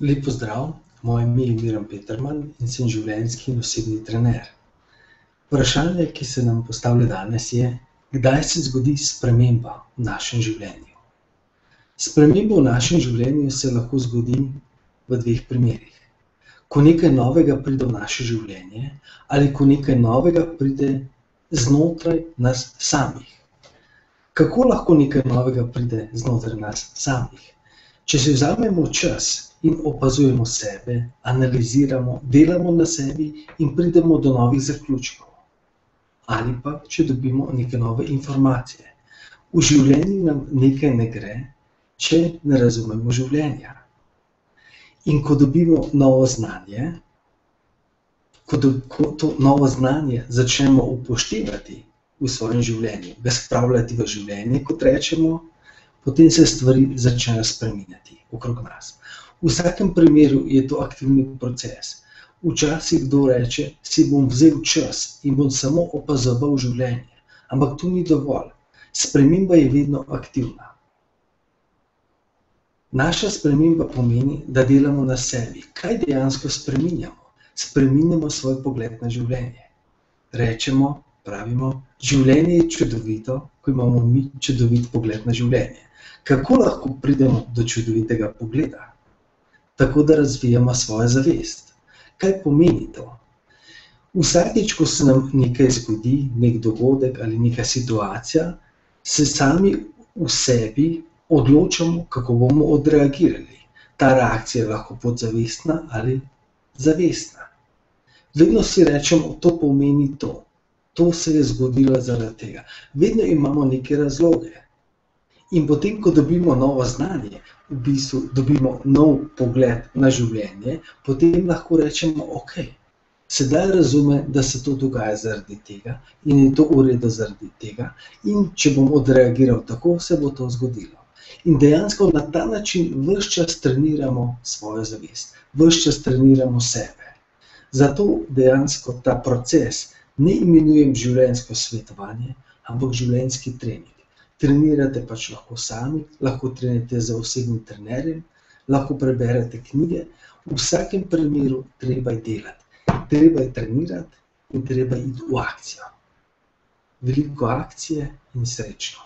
Lep pozdrav, moje ime je Miran Peterman in sem življenjski in osebni trener. Vprašanje, ki se nam postavlja danes, je, kdaj se zgodi sprememba v našem življenju. Sprememba v našem življenju se lahko zgodi v dveh primerih. Ko nekaj novega pride v naše življenje ali ko nekaj novega pride znotraj nas samih. Kako lahko nekaj novega pride znotraj nas samih? Če si vzamemo čas in opazujemo sebe, analiziramo, delamo na sebi in pridemo do novih zaključkov. Ali pa, če dobimo neke nove informacije. V življenju nam nekaj ne gre, če ne razumemo življenja. In ko dobimo novo znanje, ko to novo znanje začnemo upoštevati v svojem življenju, ga spravljati v življenje, kot rečemo, potem se stvari začnejo spreminjati okrog nas. V vsakem primeru je to aktivni proces. Včasih kdo reče, si bom vzel čas in bom samo opazoval življenje. Ampak to ni dovolj. Sprememba je vedno aktivna. Naša sprememba pomeni, da delamo na sebi. Kaj dejansko spreminjamo? Spreminjamo svoj pogled na življenje. Rečemo, pravimo, življenje je čudovito, ko imamo mi čudovit pogled na življenje. Kako lahko pridemo do čudovitega pogleda? Tako da razvijamo svojo zavest. Kaj pomeni to? Vsakič, ko se nam nekaj zgodi, nek dogodek ali neka situacija, se sami v sebi odločamo, kako bomo odreagirali. Ta reakcija je lahko podzavestna ali zavestna. Vedno si rečemo, to pomeni to. To se je zgodilo zaradi tega. Vedno imamo neke razloge. In potem, ko dobimo novo znanje, v bistvu dobimo nov pogled na življenje, potem lahko rečemo, ok, sedaj razumem, da se to dogaja zaradi tega in je to v redu zaradi tega in če bom odreagiral tako, se bo to zgodilo. In dejansko na ta način ves čas treniramo svojo zavest, ves čas treniramo sebe. Zato dejansko ta proces ne imenujem življenjsko svetovanje, ampak življenjski trening. Trenirate pač lahko sami, lahko trenirate z osebnim trenerjem, lahko preberete knjige. V vsakem primeru treba je delati. Treba je trenirati in treba je iti v akcijo. Veliko akcije in srečno.